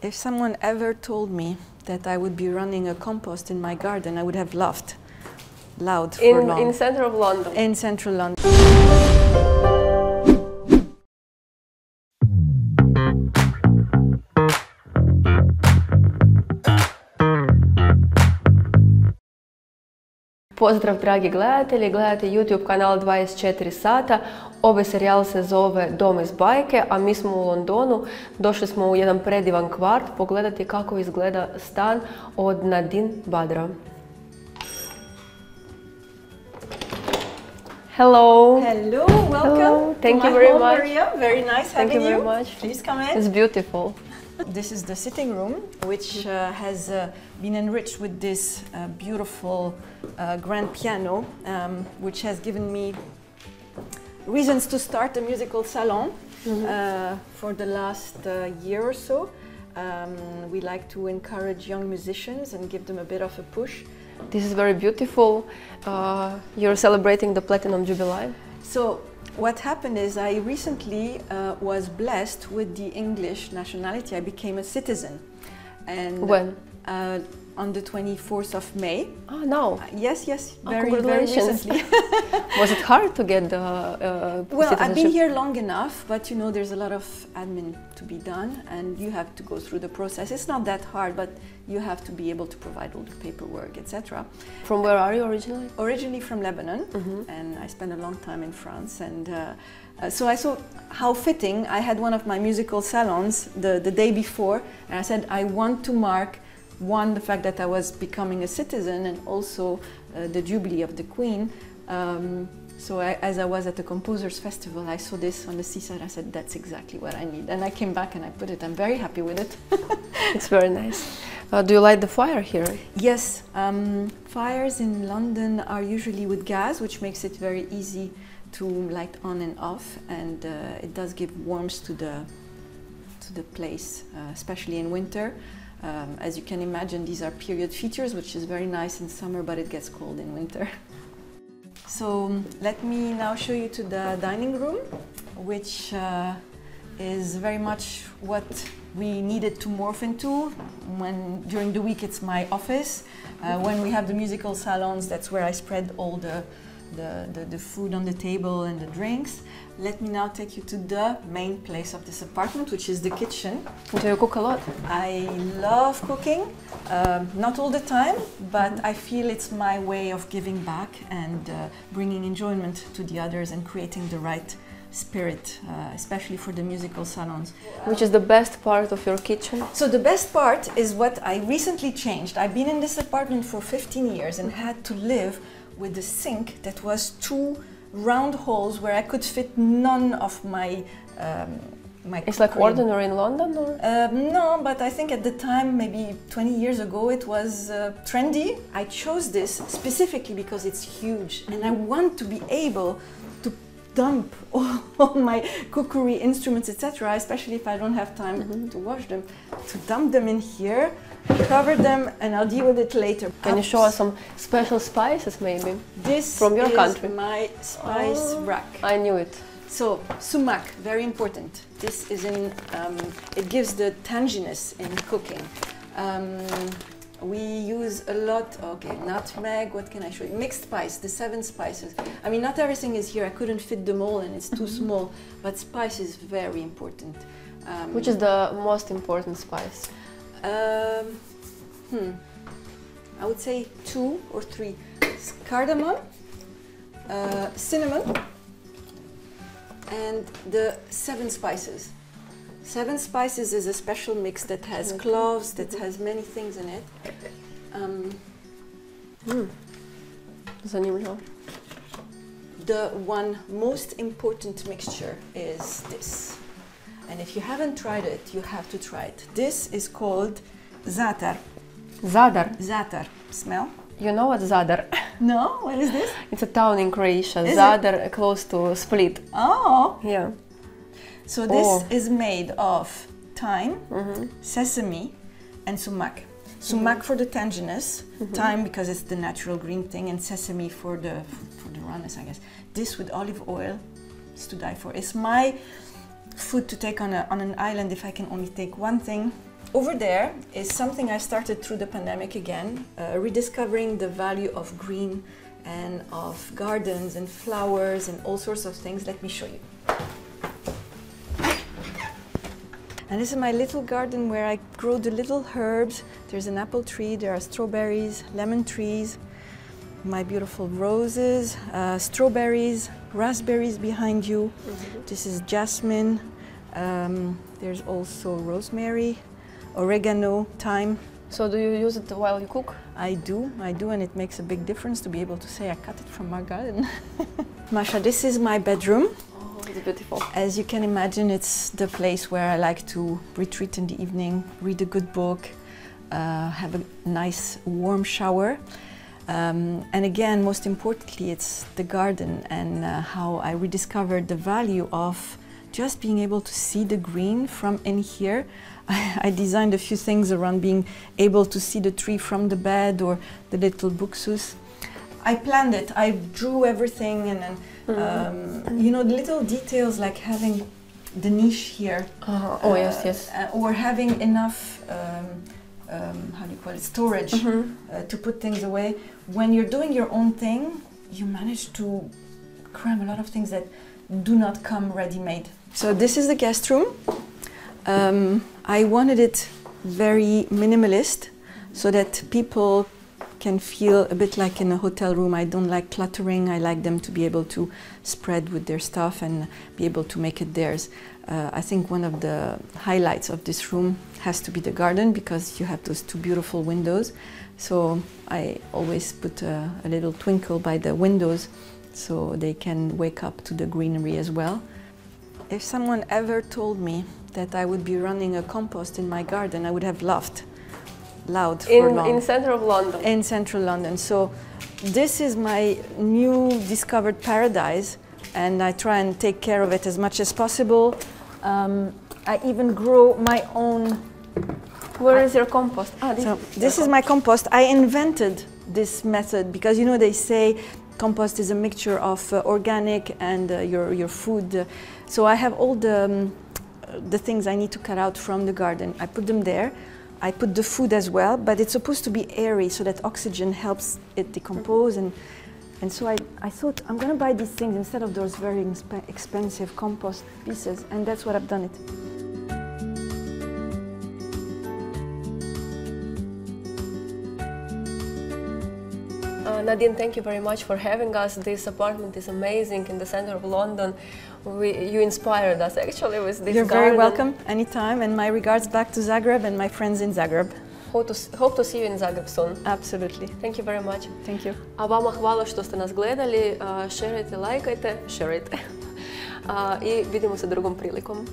If someone ever told me that I would be running a compost in my garden, I would have laughed loud for long. In center of London? In central London. Pozdrav dragi gledatelji, gledate YouTube kanal 24 sata. Ovaj serijal se zove Dom iz bajke, a mi smo u Londonu. Došli smo u jedan predivan kvart pogledati kako izgleda stan od Nadine Badra. Hello. Hello, welcome. Hello. Thank you very much. Maria. Very nice having you. Thank you very much. Please come in. It's beautiful. This is the sitting room, which has been enriched with this beautiful grand piano, which has given me reasons to start a musical salon for the last year or so. We like to encourage young musicians and give them a bit of a push. This is very beautiful. You're celebrating the Platinum Jubilee. So what happened is I recently was blessed with the English nationality. I became a citizen. And when? On the 24th of May. Oh, no. Yes, Very congratulations. Very recently. Was it hard to get the well, citizenship? I've been here long enough, but you know, there's a lot of admin to be done and you have to go through the process. It's not that hard, but you have to be able to provide all the paperwork, etc. From where are you originally? Originally from Lebanon, and I spent a long time in France. And so I saw how fitting. I had one of my musical salons the day before, and I said, I want to mark the fact that I was becoming a citizen, and also the Jubilee of the Queen. So as I was at the Composers Festival, I saw this on the seaside. I said, that's exactly what I need. And I came back and I put it. I'm very happy with it. It's very nice. Do you light the fire here? Yes. Fires in London are usually with gas, which makes it very easy to light on and off. And it does give warmth to the place, especially in winter. As you can imagine, these are period features, which is very nice in summer, but it gets cold in winter. So let me now show you to the dining room, which is very much what we needed to morph into. When during the week it's my office. When we have the musical salons, that's where I spread all the food on the table and the drinks. Let me now take you to the main place of this apartment, which is the kitchen. Do you cook a lot? I love cooking, not all the time, but I feel it's my way of giving back and bringing enjoyment to the others and creating the right spirit, especially for the musical salons. Which is the best part of your kitchen? So the best part is what I recently changed. I've been in this apartment for 15 years and had to live with a sink that was 2 round holes where I could fit none of my It's like ordinary in London, or? No, but I think at the time, maybe 20 years ago, it was trendy. I chose this specifically because it's huge and I want to be able to dump all my cookery instruments, etc., especially if I don't have time to wash them, to dump them in here, cover them, and I'll deal with it later. Can you show us some special spices, maybe? This from your country. Is my spice rack. I knew it. So, sumac, very important. This is in, it gives the tanginess in cooking. We use a lot, okay, nutmeg, what can I show you? Mixed spice, the 7 spices. I mean, not everything is here. I couldn't fit them all and it's too small, but spice is very important. Which is the most important spice? I would say 2 or 3. Cardamom, cinnamon, and the 7 spices. 7 spices is a special mix that has cloves, that has many things in it. The one most important mixture is this. And if you haven't tried it, you have to try it. This is called za'atar. Zadar? Za'atar. Smell? You know what Zadar? No? What is this? It's a town in Croatia. Is Zadar, close to Split. Oh! Yeah. So this is made of thyme, sesame, and sumac. Sumac for the tanginess, thyme because it's the natural green thing, and sesame for the rawness, I guess. This with olive oil is to die for. It's my food to take on an island if I can only take one thing. over there is something I started through the pandemic again, rediscovering the value of green and of gardens and flowers and all sorts of things. Let me show you. And this is my little garden where I grow the little herbs. There's an apple tree, there are strawberries, lemon trees, my beautiful roses, strawberries, raspberries behind you. This is jasmine. There's also rosemary, oregano, thyme. So do you use it while you cook? I do, and it makes a big difference to be able to say I cut it from my garden. Masha, this is my bedroom. It's beautiful. As you can imagine, it's the place where I like to retreat in the evening, read a good book, have a nice warm shower. And again, most importantly, it's the garden and how I rediscovered the value of just being able to see the green from in here. I designed a few things around being able to see the tree from the bed or the little buxus. I planned it, I drew everything, and then, you know, the little details like having the niche here. Oh, yes, yes. Or having enough, how do you call it, storage to put things away. When you're doing your own thing, you manage to cram a lot of things that do not come ready-made. So this is the guest room. I wanted it very minimalist so that people can feel a bit like in a hotel room. I don't like cluttering. I like them to be able to spread with their stuff and be able to make it theirs. I think one of the highlights of this room has to be the garden because you have those two beautiful windows. So I always put a little twinkle by the windows so they can wake up to the greenery as well. If someone ever told me that I would be running a compost in my garden, I would have laughed loud for long. In center of London. In central London. So this is my new discovered paradise, and I try and take care of it as much as possible. I even grow my own. Where is your compost? This is my compost. I invented this method because, you know, they say compost is a mixture of organic and your food. So I have all the things I need to cut out from the garden. I put them there. I put the food as well, but it's supposed to be airy so that oxygen helps it decompose. And so I thought I'm going to buy these things instead of those very expensive compost pieces, and that's what I've done it. Nadine, thank you very much for having us. This apartment is amazing in the center of London. You inspired us actually with this You're garden. very welcome anytime, and my regards back to Zagreb and my friends in Zagreb. Hope to see you in Zagreb soon. Absolutely. Thank you very much. Thank you. A vama hvala što ste nas gledali. Šerajte, lajkajte, šerajte. I vidimo se drugom prilikom.